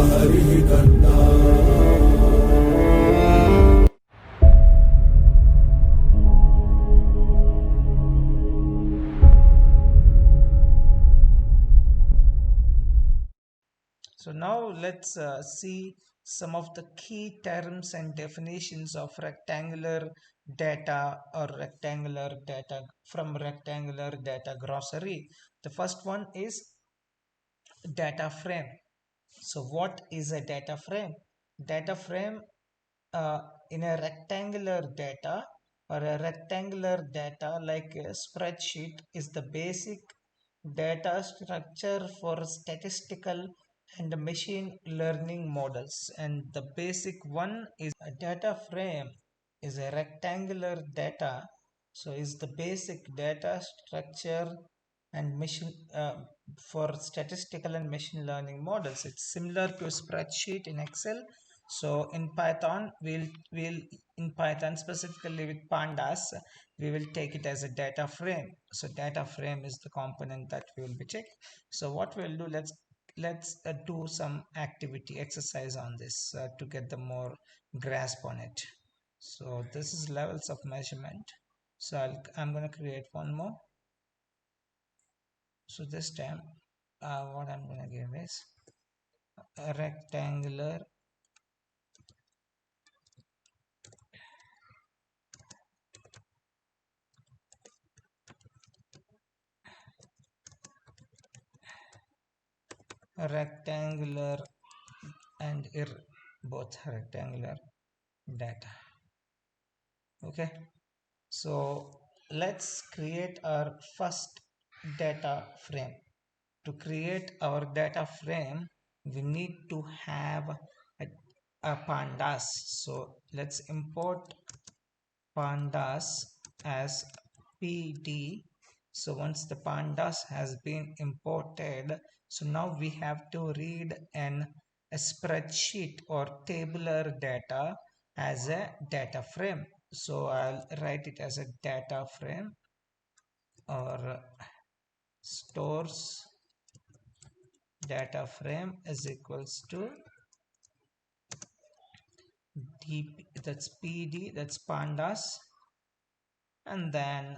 हरिः कर्ता। So now let's see some of the key terms and definitions of rectangular data or rectangular data from rectangular data glossary. The first one is data frame. So what is a data frame? Data frame uh, in a rectangular data or a rectangular data like a spreadsheet is the basic data structure for statistical and machine learning models, and the basic one is a data frame is a rectangular data, so is the basic data structure and machine for statistical and machine learning models. It's similar to a spreadsheet in Excel. So in Python, we'll in Python specifically with pandas, we will take it as a data frame. So data frame is the component that we will be checking. So what we'll do, let's do some activity exercise on this to get the more grasp on it. So this is levels of measurement. So I'm going to create one more. So this time what I'm going to give is a rectangular and both rectangular data. Okay, so let's create our first data frame. To create our data frame, we need to have a pandas. So let's import pandas as pd. So once the pandas has been imported, so now we have to read a spreadsheet or tabular data as a data frame. So I'll write it as a data frame or stores data frame is equals to dp, that's pd, that's pandas, and then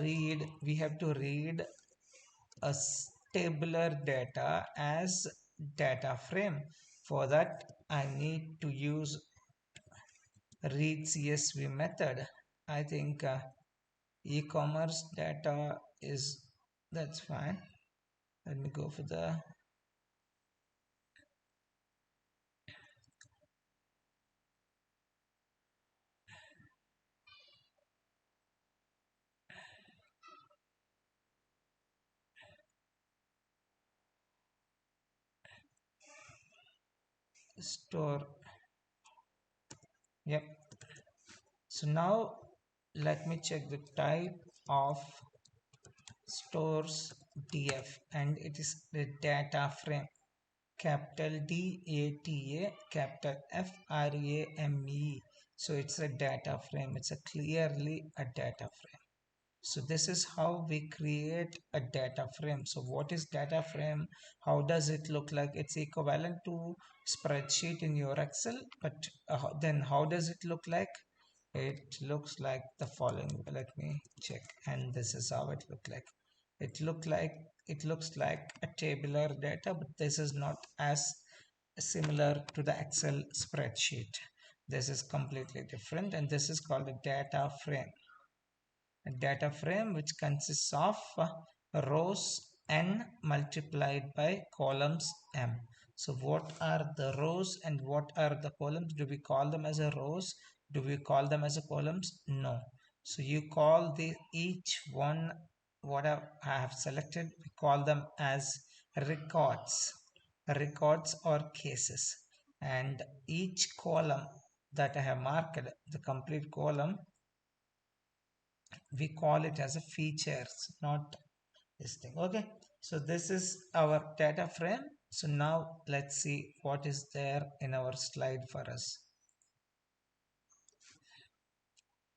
we have to read a tabular data as data frame. For that I need to use read csv method. I think e-commerce data is, that's fine. Let me go for the store. Yep. So now let me check the type of stores df, and it is the data frame, capital DATA, capital FRAME. So it's a data frame. It's a clearly a data frame. So this is how we create a data frame. So what is data frame? How does it look like? It's equivalent to spreadsheet in your Excel, but then how does it look like? It looks like the following. Let me check, and this is how it look like. It look like it looks like a tabular data, but this is not as similar to the Excel spreadsheet. This is completely different, and this is called a data frame. A data frame which consists of rows n multiplied by columns m. So what are the rows and what are the columns? Do we call them as a rows? Do we call them as a columns? No. So you call the each one, what I have selected, we call them as records or cases, and each column that I have marked, the complete column, we call it as a features, not this thing. Okay, so this is our data frame. So now let's see what is there in our slide for us.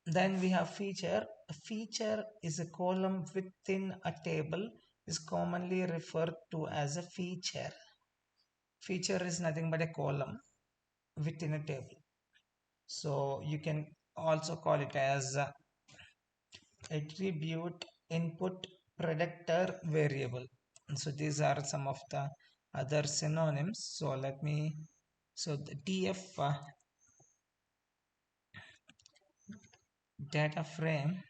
Then we have feature. A feature is a column within a table, is commonly referred to as a feature. feature is nothing but a column within a table. So you can also call it as attribute, input, predictor, variable. So these are some of the other synonyms. So let me, so the df data frame.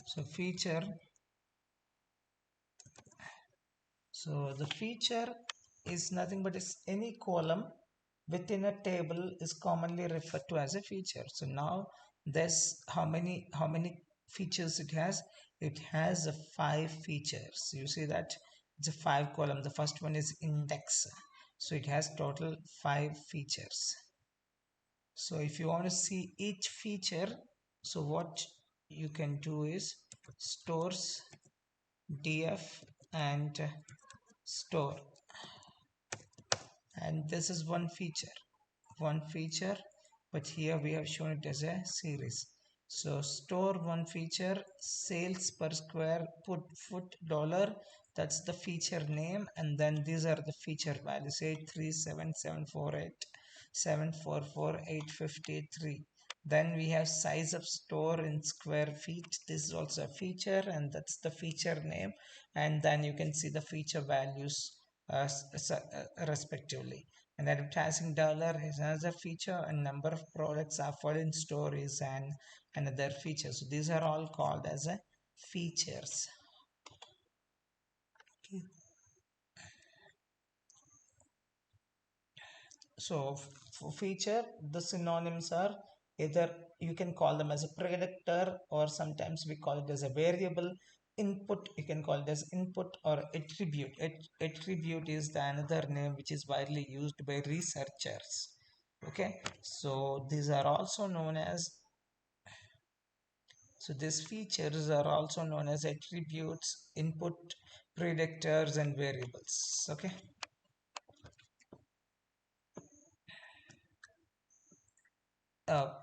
So feature, so the feature is nothing but is any column within a table is commonly referred to as a feature. So now this, how many features it has? It has 5 features. You see that it's a 5 column. The first one is index. So it has total 5 features. So if you want to see each feature, so what you can do is stores df and store, and this is one feature, but here we have shown it as a series. So store one feature, sales per square foot dollar, that's the feature name, and then these are the feature values: 837,748,744,853. Then we have size of store in square feet. This is also a feature, and that's the feature name. And then you can see the feature values respectively. And advertising dollar is another feature, and number of products offered in store is another feature. So these are all called as a features. So for feature, the synonyms are either you can call them as a predictor, or sometimes we call it as a variable. Input, you can call it as input, or attribute. Attribute is the another name which is widely used by researchers. Okay, so these are also known as, so these features are also known as attributes, input, predictors, and variables. Okay.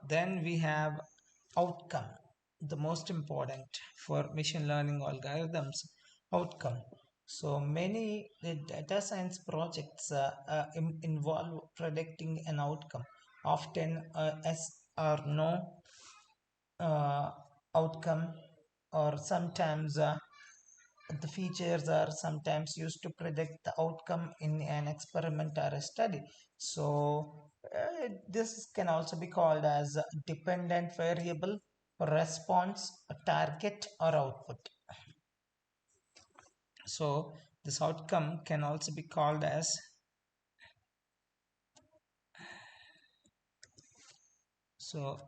Then we have outcome, the most important for machine learning algorithms. Outcome. So many data science projects involve predicting an outcome, often yes or no outcome, or sometimes the features are sometimes used to predict the outcome in an experiment or a study. So this can also be called as a dependent variable, response, a target, or output. So this outcome can also be called as, so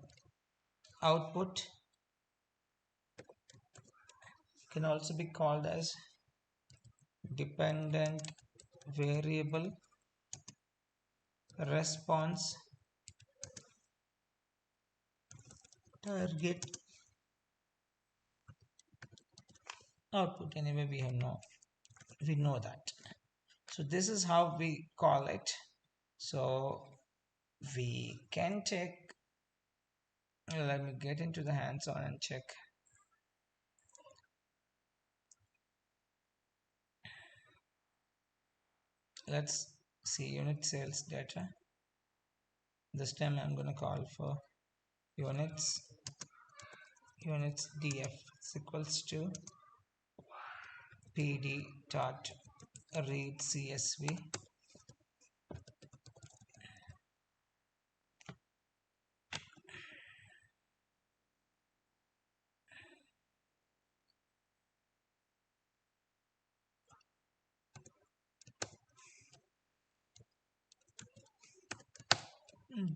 output can also be called as dependent variable, response, target, output. Anyway, we know that. So this is how we call it. So we can take, let me get into the hands-on and check. Let's see unit sales data. This time I'm going to call for units df is equals to pd dot read csv.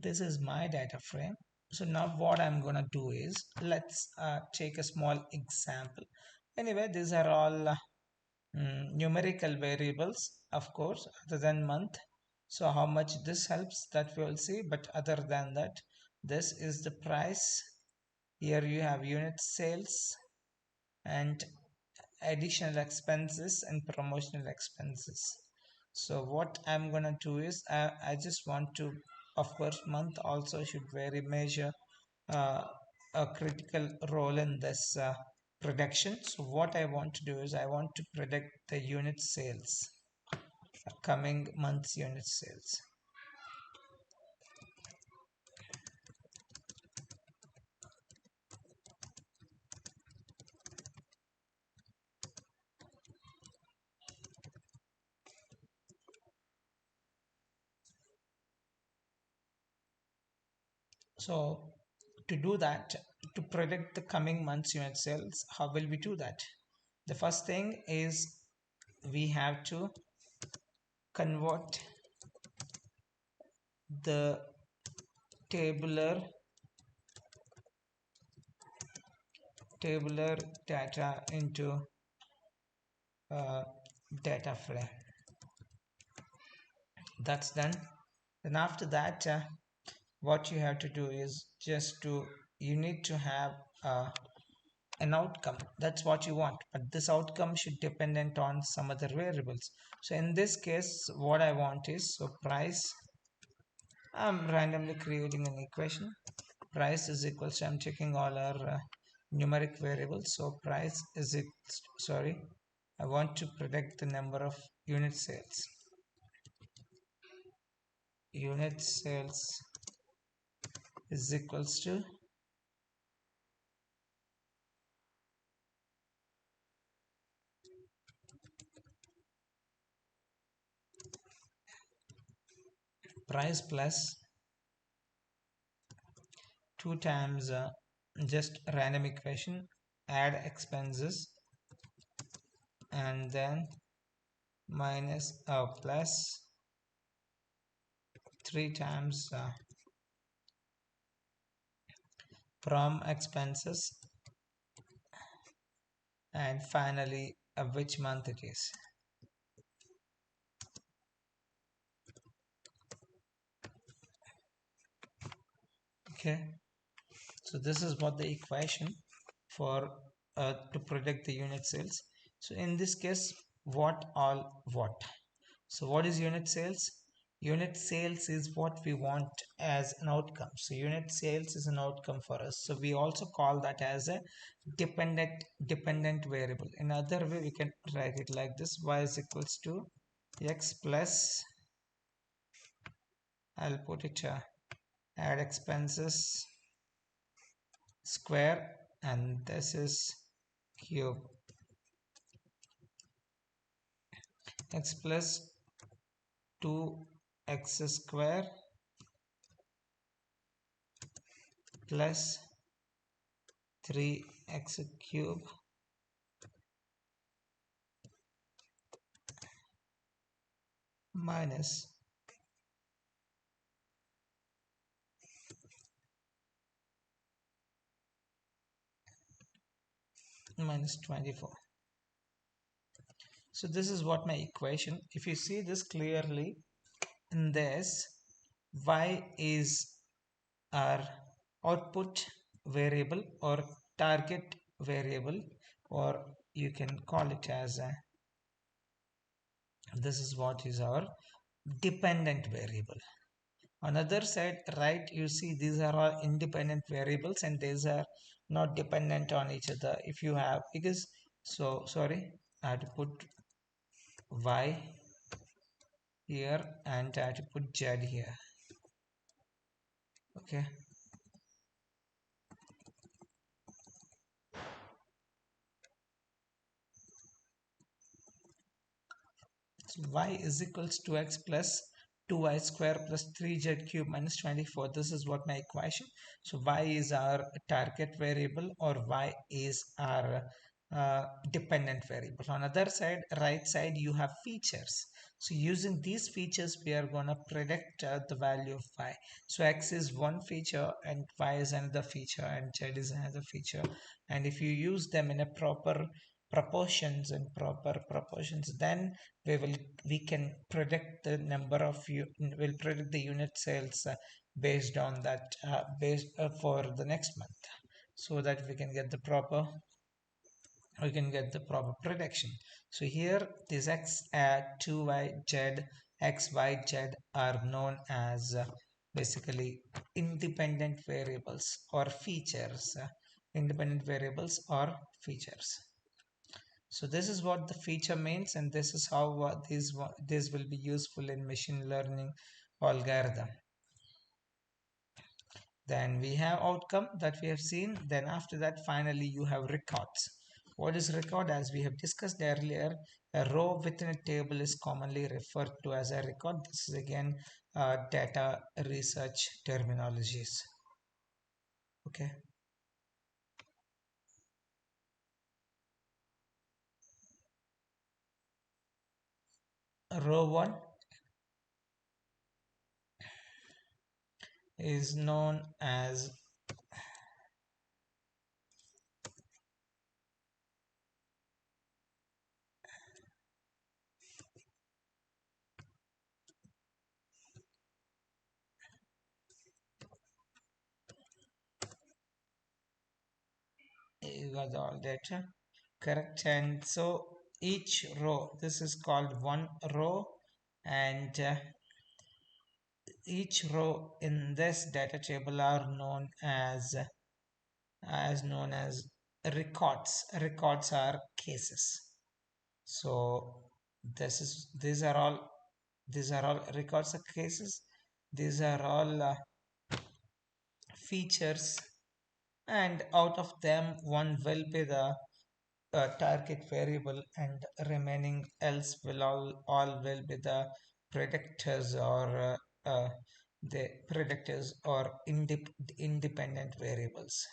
This is my data frame. So now what I'm gonna do is, let's take a small example. Anyway, these are all numerical variables, of course, other than month. So how much this helps, that we will see, but other than that, this is the price. Here you have unit sales and additional expenses and promotional expenses. So what I'm gonna do is I just want to, of course, month also should vary measure uh, a critical role in this prediction. So what I want to do is I want to predict the unit sales, coming month's unit sales. So to do that, to predict the coming month's unit sales, how will we do that? The first thing is we have to convert the tabular data into uh, data frame. That's done. Then after that, what you have to do is just to you need to have an outcome. That's what you want, but this outcome should dependent on some other variables. So in this case, what I want is, so price, I'm randomly creating an equation. Price is equals to, I'm checking all our numeric variables. So price is it, sorry, I want to predict the number of unit sales. Unit sales is equals to price plus 2 times just random equation, add expenses, and then minus plus 3 times from expenses, and finally which month it is. Okay, so this is what the equation for to predict the unit sales. So in this case, what, so what is unit sales? Unit sales is what we want as an outcome. So unit sales is an outcome for us. So we also call that as a dependent variable. In other way, we can write it like this: y is equals to x plus, I'll put it add expenses square, and this is cube, x plus 2x square plus 3x cube minus minus 24. So this is what my equation. If you see this clearly in this, y is our output variable or target variable, or you can call it as a, this is what is our dependent variable. On the other side, right, you see these are all independent variables and these are not dependent on each other. If you have, because, so sorry, I had to put y here and I had to put z here. Okay, so y is equals to x plus 2y square plus 3z cube minus 24. This is what my equation. So y is our target variable, or y is our dependent variable. On the other side, right side, you have features. So using these features, we are going to predict the value of y. So x is one feature and y is another feature and z is another feature. And if you use them in a proper proportions, then we can predict the number of will predict the unit sales based on that based for the next month, so that we can get the proper we can get the proper prediction. So here this x, 2y, z, x, y, z are known as basically independent variables or features. Independent variables or features. So this is what the feature means, and this is how this will be useful in machine learning algorithm. Then we have outcome that we have seen. Then after that, finally you have records. What is record? As we have discussed earlier, a row within a table is commonly referred to as a record. This is again data research terminologies. Okay, row 1 is known as you got all data correct. And so each row, this is called one row, and each row in this data table are known as records. Records are cases. So these are all records of cases. These are all features, and out of them one will be the target variable, and remaining else will all will be the predictors or the predictors or independent variables.